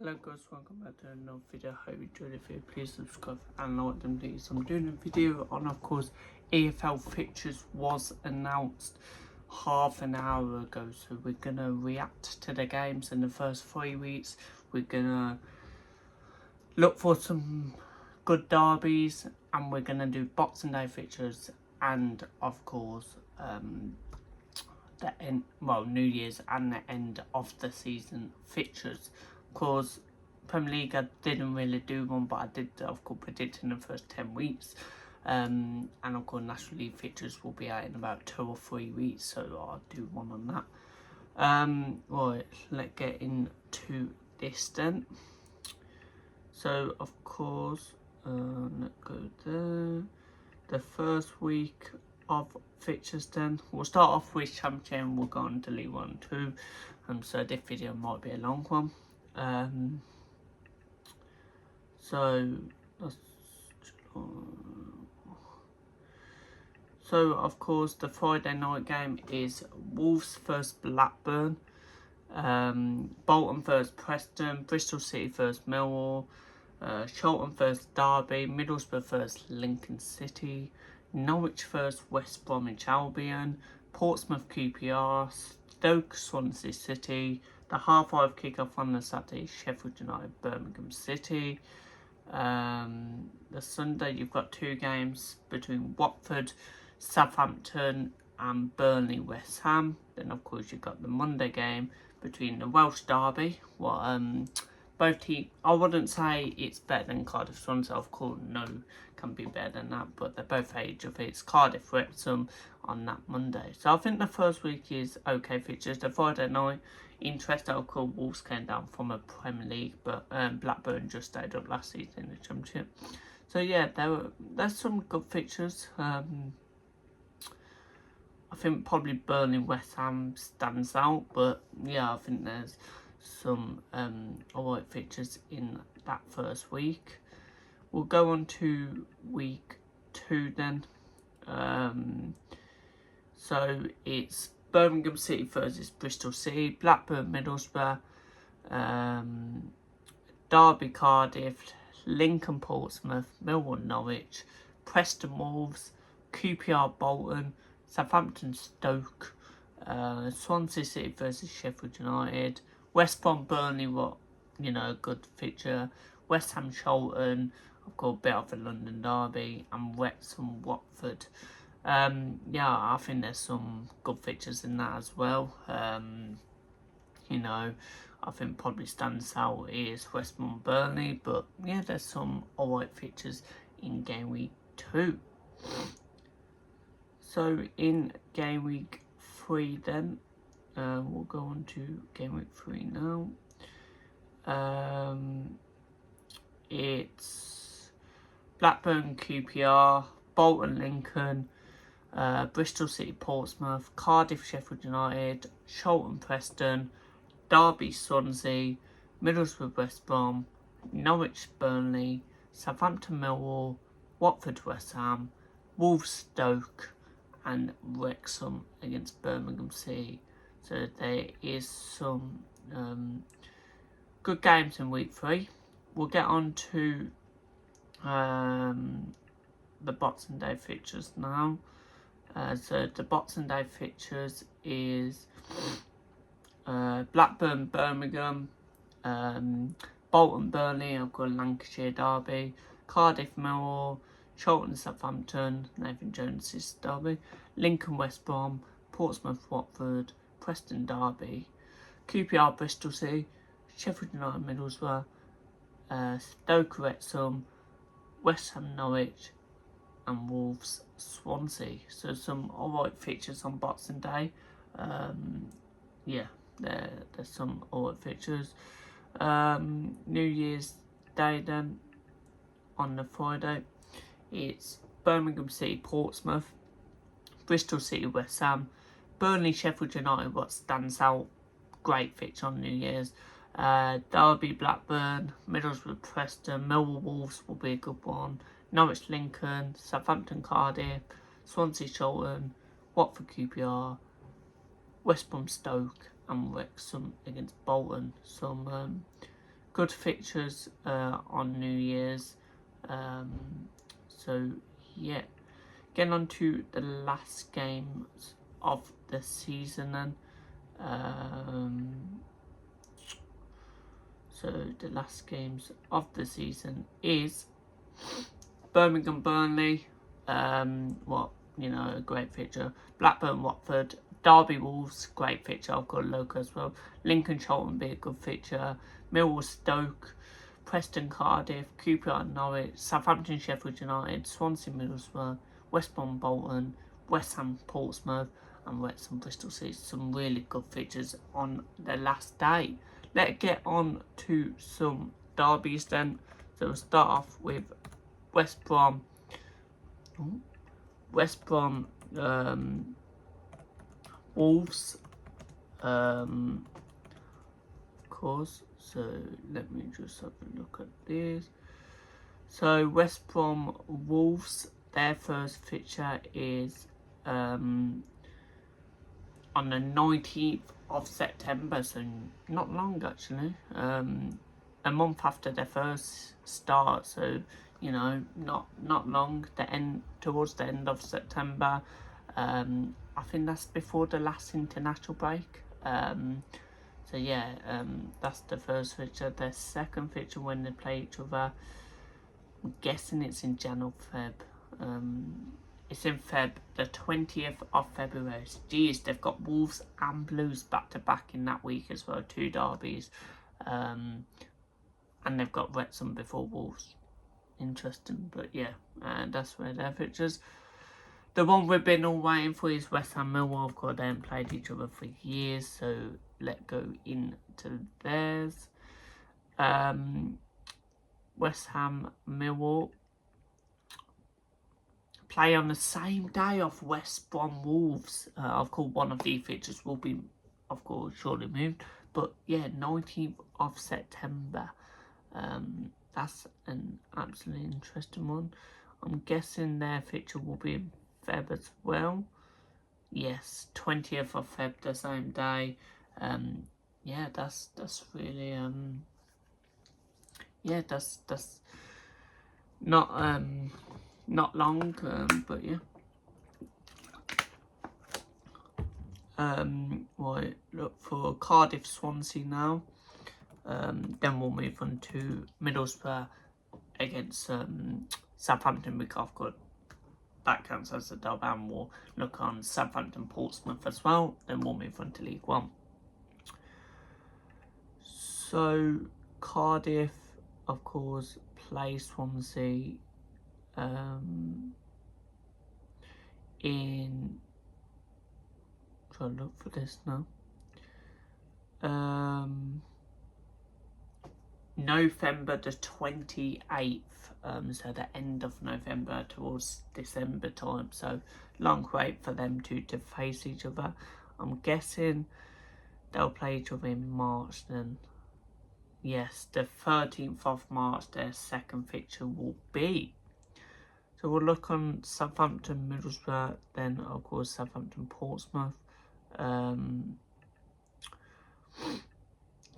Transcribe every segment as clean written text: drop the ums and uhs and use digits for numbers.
Hello guys, welcome back to another video. Hope you enjoyed the video. Please subscribe and like them please. I'm doing a video on, of course, EFL fixtures was announced half an hour ago, so we're gonna react to the games in the first 3 weeks. We're gonna look for some good derbies, and we're gonna do Boxing Day fixtures, and of course New Year's and the end of the season fixtures. Of course, Premier League I didn't really do one, but I did, of course, predict in the first 10 weeks. And of course, National League fixtures will be out in about 2 or 3 weeks, so I'll do one on that. Right, let's get into this then. So, of course, let's go there. The first week of fixtures then. We'll start off with Championship and we'll go on to League 1 and 2. So this video might be a long one. So of course the Friday night game is Wolves vs Blackburn, Bolton vs Preston, Bristol City vs Millwall, Charlton vs Derby, Middlesbrough vs Lincoln City, Norwich vs West Bromwich Albion, Portsmouth QPR, Stoke Swansea City. The half-5 kick-off on the Saturday, Sheffield United Birmingham City. The Sunday you've got 2 games between Watford, Southampton and Burnley West Ham. Then of course you've got the Monday game between the Welsh Derby. Both teams, I wouldn't say it's better than Cardiff Swansea, of course, no, can be better than that, but they're both age of it. It's Cardiff Wrexham on that Monday. So I think the first week is okay fixtures. The Friday night, interesting, of course, Wolves came down from a Premier League, but Blackburn just stayed up last season in the Championship. So yeah, there's some good fixtures. I think probably Burnley West Ham stands out, but yeah, I think there's some alright fixtures in that first week. We'll go on to week 2 then. So it's Birmingham City versus Bristol City, Blackburn Middlesbrough, Derby Cardiff, Lincoln Portsmouth, Millwall Norwich, Preston Wolves, QPR Bolton, Southampton Stoke, Swansea City versus Sheffield United, West Brom Burnley, good fixture. West Ham Charlton, I've got a bit of a London derby, and Wrexham Watford. I think there's some good fixtures in that as well. I think probably stands out is West Brom Burnley, but yeah, there's some alright fixtures in game week 2. So in game week 3 then, we'll go on to game week 3 now. It's Blackburn QPR, Bolton Lincoln, Bristol City Portsmouth, Cardiff Sheffield United, Charlton Preston, Derby Swansea, Middlesbrough West Brom, Norwich Burnley, Southampton Millwall, Watford West Ham, Wolves Stoke, and Wrexham against Birmingham City. So there is some good games in week 3. We'll get on to the Boxing Day fixtures now. So the Boxing Day fixtures is Blackburn Birmingham, Bolton Burnley, I've got Lancashire Derby, Cardiff Millwall, Charlton Southampton, Nathan Jones' Derby, Lincoln West Brom, Portsmouth Watford, Preston Derby, QPR Bristol City, Sheffield United Middlesbrough, Stoke Wrexham, West Ham Norwich, and Wolves Swansea. So some alright fixtures on Boxing Day. There's some alright fixtures. New Year's Day then, on the Friday, it's Birmingham City Portsmouth, Bristol City West Ham, Burnley Sheffield United, what stands out, great fixture on New Year's. Derby Blackburn, Middlesbrough Preston, Millwall Wolves will be a good one, Norwich Lincoln, Southampton Cardiff, Swansea Charlton, Watford QPR, West Brom Stoke, and Wrexham against Bolton. Some good fixtures on New Year's. So yeah, getting on to the last games of the season then. So the last games of the season is Birmingham Burnley. A great fixture. Blackburn Watford. Derby Wolves, great fixture. I've got a local as well. Lincoln Charlton be a good fixture. Millwall Stoke. Preston Cardiff. QPR Norwich. Southampton Sheffield United. Swansea Middlesbrough. West Brom Bolton. West Ham Portsmouth. And Wrexham Bristol City. Some really good fixtures on the last day. Let's get on to some derbies then. So we'll start off with West Brom. Wolves. Of course. So let me just have a look at this. So West Brom Wolves. Their first fixture is on the 19th of September, so not long actually. A month after their first start, so not long. Towards the end of September. I think that's before the last international break. So yeah, that's the first fixture. Their second fixture when they play each other, I'm guessing it's in Jan or Feb. It's in Feb, the 20th of February. Geez, they've got Wolves and Blues back to back in that week as well. 2 derbies. And they've got Wrexham before Wolves. Interesting, but yeah, that's where their fixtures. The one we've been all waiting for is West Ham Millwall. Of course, they haven't played each other for years, so let's go into theirs. West Ham Millwall play on the same day of West Brom Wolves. Of course, one of the fixtures will be, of course, surely moved. But yeah, 19th of September. That's an absolutely interesting one. I'm guessing their fixture will be in Feb as well. Yes, 20th of Feb, the same day. Yeah, that's really yeah, that's not long, but yeah. Right, look for Cardiff Swansea now. Then we'll move on to Middlesbrough against Southampton. We've got that counts as a dub, and we'll look on Southampton Portsmouth as well. Then we'll move on to League One. So Cardiff, of course, play Swansea in. Try to look for this now. November the 28th, so the end of November towards December time, so long wait for them to face each other. I'm guessing they'll play each other in March then. Yes, the 13th of March their second fixture will be. So we'll look on Southampton Middlesbrough, then of course Southampton Portsmouth. So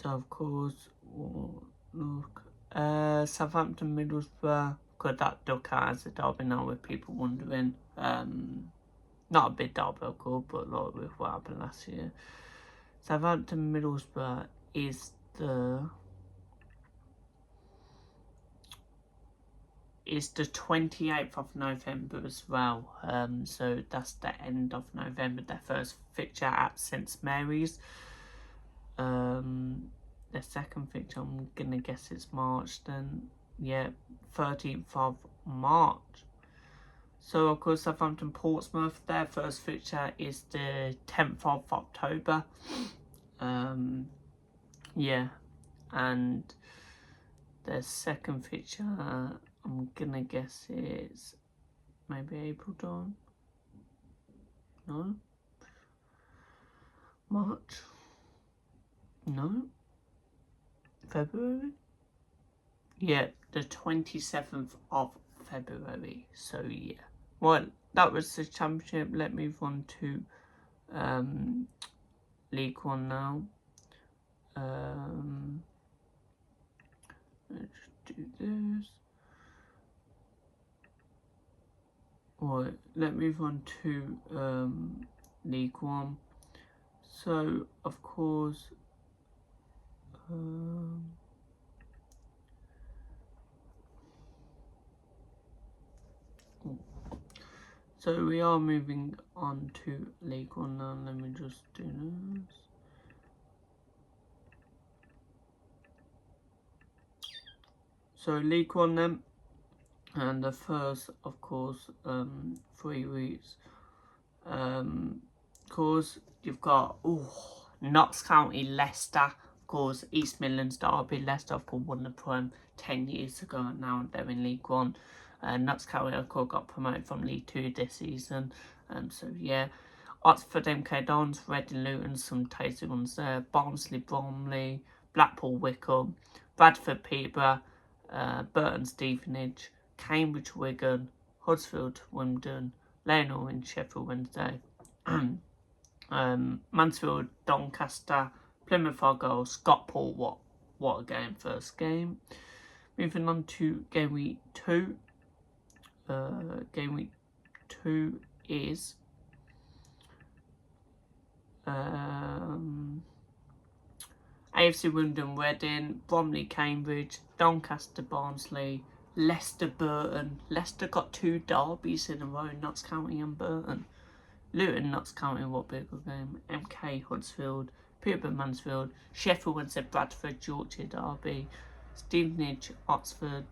of course we'll look Southampton Middlesbrough. Could that look as a derby now with people wondering? Not a big derby of course, but like with what happened last year. Southampton Middlesbrough is the 28th of November as well. So that's the end of November. Their first fixture at St Mary's. The second fixture, I'm gonna guess it's March then. Yeah, 13th of March. So of course Southampton Portsmouth, their first fixture is the 10th of October. Yeah, and their second fixture, I'm gonna guess it's maybe April dawn. No. March. No. February? Yeah, the 27th of February. So yeah. Well, that was the championship. Let's move on to League One now. do this. Right, let's move on to League One. So, of course, so we are moving on to League One now. Let me just do this. So League One then, and the first, of course, 3 weeks. Of course, you've got Notts County, Leicester. Of course, East Midlands derby. Leicester, of course, won the Prem 10 years ago, and now they're in League One. Notts County, of course, got promoted from League Two this season. So yeah, Oxford MK Dons, Reading Luton, some tasty ones there. Barnsley Bromley, Blackpool Wickham, Bradford Peterborough, Burton Stevenage, Cambridge Wigan, Huddersfield Wimbledon, Leyton Orient Sheffield Wednesday, Mansfield Doncaster, Plymouth Argyle, Stockport. What a game! First game. Moving on to game week 2. Game week 2 is AFC Wimbledon Reading, Bromley Cambridge, Doncaster Barnsley, Leicester Burton. Leicester got 2 derbies in a row, Notts County and Burton. Luton Notts County, what big a game. MK Huddersfield, Peterborough Mansfield, Sheffield Wednesday Bradford, Yorkshire derby, Stevenage Oxford,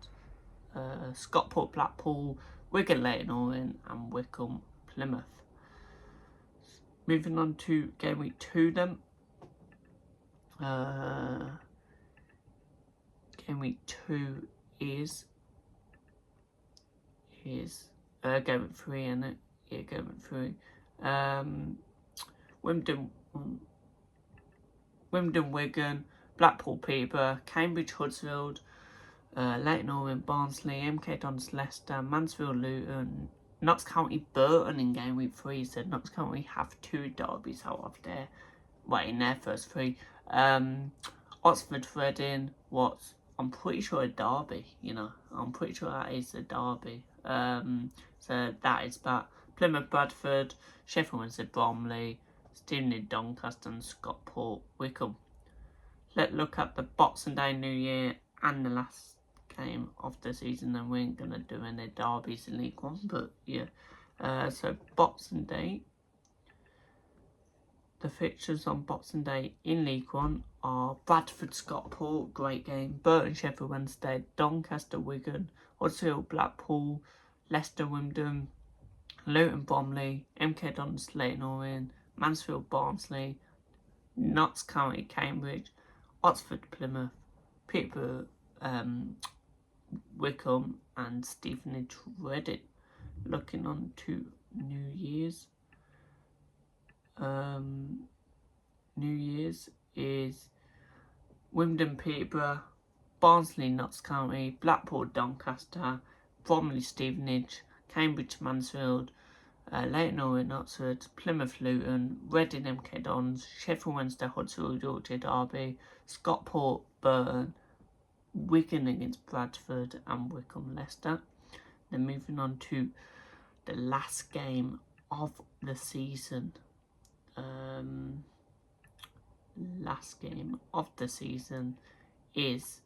Stockport Blackpool, Wigan Leyton Orient, and Wickham Plymouth. Moving on to game week 2 then. Game week 2 is game week 3, isn't it? Yeah, game week 3. Wimbledon Wigan, Blackpool Peterborough, Cambridge Huddersfield, Leyton Orient Barnsley, MK Dons Leicester, Mansfield Luton, Notts County Burton in game week 3. So Notts County have 2 derbies out of their, in their first 3. Oxford Reading, I'm pretty sure a derby, I'm pretty sure that is a derby. So that is that. Plymouth Bradford, Sheffield Wednesday Bromley, Stevenage Doncaster, and Stockport Wickham. Let's look at the Boxing Day, New Year, and the last game of the season. And we ain't going to do any derbies in League One, but yeah. So Boxing Day. The fixtures on Boxing Day in League One are Bradford Stockport, great game, Burton Sheffield Wednesday, Doncaster Wigan, Huddersfield Blackpool, Leicester Wimbledon, Luton Bromley, MK Dons Leyton Orient, Mansfield Barnsley, Notts County Cambridge, Oxford Plymouth, Peterborough Wickham, and Stevenage Reading. Looking on to New Year's. New Year's is Wimbledon Peterborough, Barnsley Notts County, Blackpool Doncaster, Bromley Stevenage, Cambridge Mansfield, Leyton Orient Oxford, Plymouth Luton, Reading MK Dons, Sheffield Wednesday Huddersfield Yorkshire derby, Stockport Burton, Wigan against Bradford, and Wickham Leicester. Then moving on to the last game of the season. Last game of the season is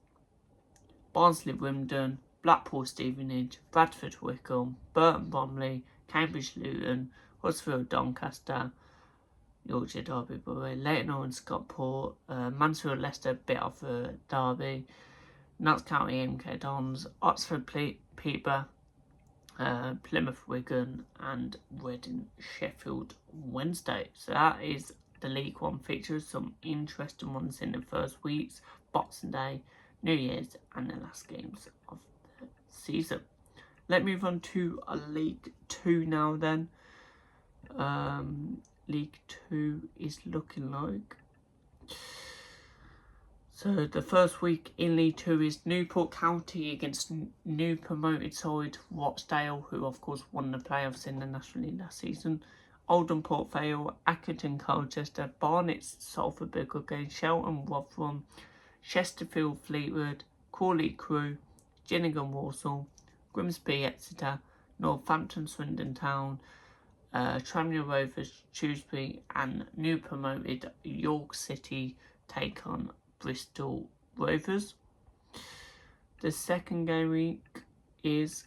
Barnsley Wimbledon, Blackpool Stevenage, Bradford Wickham, Burton Bromley, Cambridge Luton, Huddersfield Doncaster, Yorkshire derby, Leyton Orient Stockport, Mansfield Leicester, bit of a derby, Notts County MK Dons, Oxford Peterborough, Plymouth Wigan, and Reading Sheffield Wednesday. So that is the League One fixtures. Some interesting ones in the first weeks, Boxing Day, New Year's, and the last games of the season. Let's move on to League 2 now then. League 2 is looking like... So the first week in League 2 is Newport County against new promoted side Rochdale, who of course won the playoffs in the National League last season. Oldham Port Vale, Accrington Colchester, Barnet Salford Bickle against Shelton Rotherham, Chesterfield Fleetwood, Crawley Crew, Gillingham, Walsall, Grimsby, Exeter, Northampton, Swindon Town, Tranmere Rovers, Shrewsbury, and new promoted York City take on Bristol Rovers. The second game week is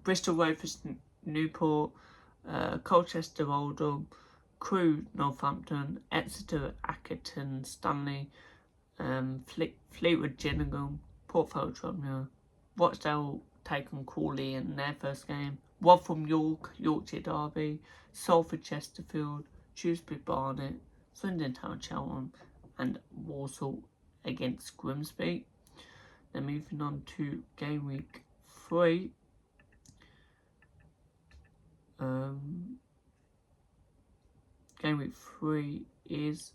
Bristol Rovers, Newport, Colchester, Oldham, Crewe, Northampton, Exeter, Accrington, Stanley, Fleetwood, Gillingham, Port Vale, Tranmere, Rochdale take on Crawley in their first game, Rotherham, York, Yorkshire Derby, Salford, Chesterfield, Shrewsbury, Barnet, Swindon Town, Cheltenham, and Walsall against Grimsby. Then moving on to game week 3. Game week 3 is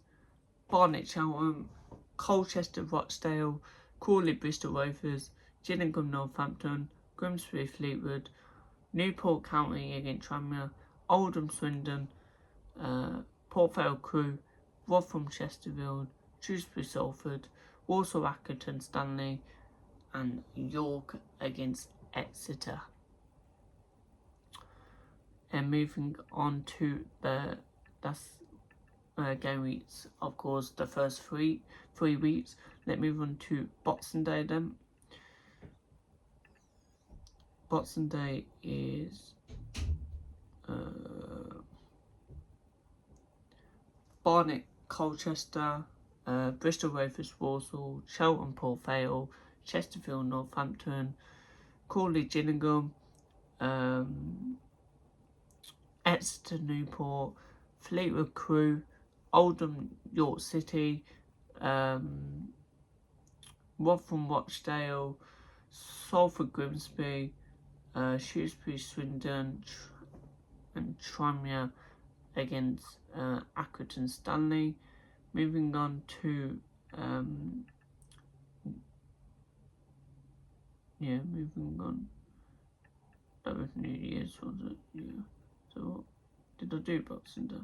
Barnet, Cheltenham, Colchester, Rochdale, Crawley, Bristol Rovers, Gillingham, Northampton, Grimsby, Fleetwood, Newport County against Tranmere, Oldham, Swindon, Port Vale, Crewe, Rotherham, Chesterfield, Shrewsbury, Salford, Walsall, Accrington, Stanley, and York against Exeter. And moving on to game weeks, of course, the first three weeks. Let's move on to Boxing Day then. Boxing Day is Barnet, Colchester, Bristol Rovers, Walsall, Cheltenham, Port Vale, Chesterfield, Northampton, Crawley, Gillingham, Exeter, Newport, Fleetwood, Crewe, Oldham, York City, Rotherham, Rochdale, Salford, Grimsby, Shrewsbury, Swindon, and Tranmere against Accrington, Stanley. Moving on to that was New Year's, was it? Yeah. So what did I do Boxing Day?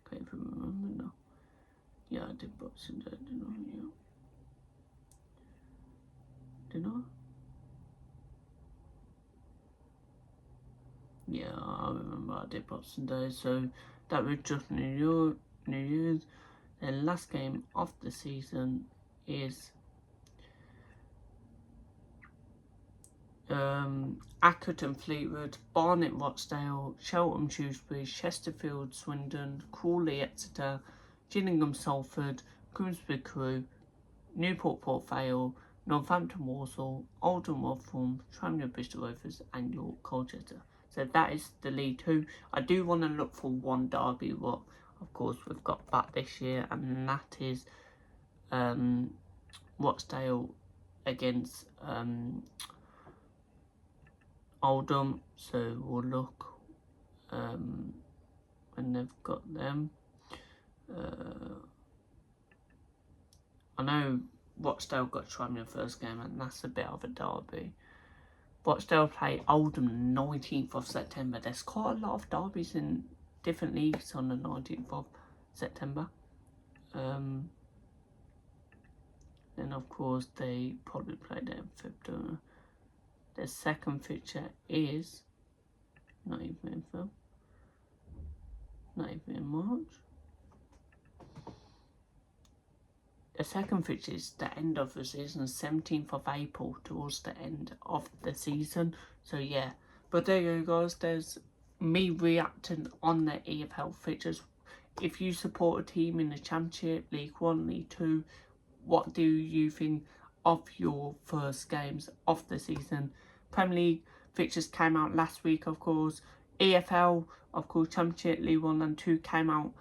Can't even remember now. Yeah, I did Boxing Day, didn't I? Yeah. Did I? Yeah, I remember I did Boxing Day. So that was just New Year's. The last game of the season is Accrington, Fleetwood, Barnet, Rochdale, Cheltenham, Shrewsbury, Chesterfield, Swindon, Crawley, Exeter, Gillingham, Salford, Grimsby, Crewe, Newport, Port Vale, Northampton, Walsall, Oldham, Rotherham, Tranmere, Bristol Rovers, and York, Colchester. So that is the League 2. I do want to look for one derby, what of course we've got back this year, and that is Rochdale against Oldham. So we'll look when they've got them. I know Rochdale got Tranmere first game, and that's a bit of a derby. Rochdale play Oldham 19th of September. There's quite a lot of derbies in different leagues on the 19th of September. Then of course they probably play there in February. The second fixture is not even in February, not even in March. The second fixture is the end of the season, 17th of April, towards the end of the season. So yeah, but there you go guys, there's me reacting on the EFL fixtures. If you support a team in the Championship, League 1, League 2, what do you think of your first games of the season? Premier League fixtures came out last week, of course. EFL, of course, Championship, League 1 and 2 came out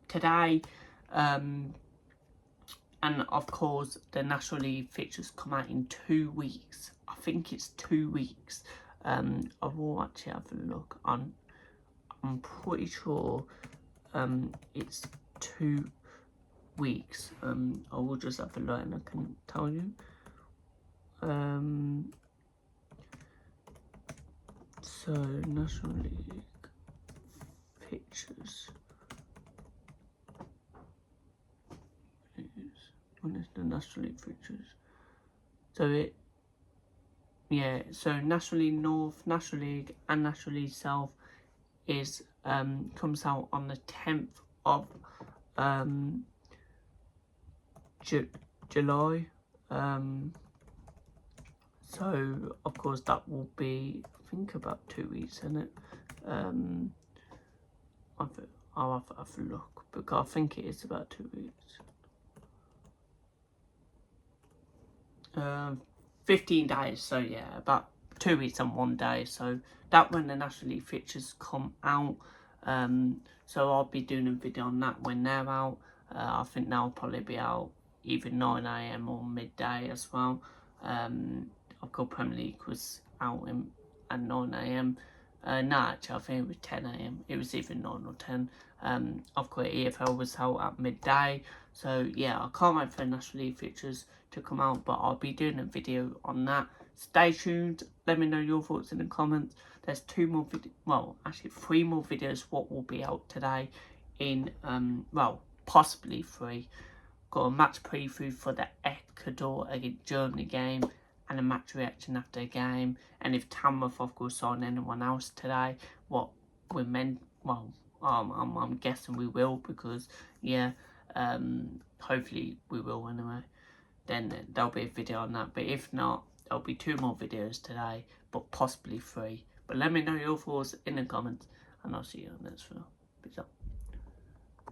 today. And of course, the National League fixtures come out in 2 weeks. I think it's 2 weeks. I will actually have a look. I'm pretty sure it's 2 weeks. I will just have a look and I can tell you. So National League fixtures. When is the National League fixtures? So so National League North, National League and National League South is comes out on the 10th of July. So of course that will be, I think, about 2 weeks, isn't it? I'll have a look, because I think it is about 2 weeks. 15 days, so yeah, about 2 weeks and 1 day. So that when the National League fixtures come out. So I'll be doing a video on that when they're out. I think that'll probably be out either 9 AM or midday as well. I've got Premier League was out at 9 AM. No, actually, I think it was 10 AM. It was either 9 or 10. I've got EFL was out at midday. So yeah, I can't wait for the National League fixtures to come out, but I'll be doing a video on that. Stay tuned. Let me know your thoughts in the comments. There's 2 more well, actually 3 more videos what will be out today in well, possibly 3. Got a match preview for the Ecuador against Germany game, and a match reaction after a game. And if Tamworth, of course, sign anyone else today, what we're meant, well, I'm guessing we will, because yeah, hopefully we will anyway. Then there'll be a video on that. But if not, there'll be 2 more videos today, but possibly 3. But let me know your thoughts in the comments, and I'll see you on the next video. Peace out.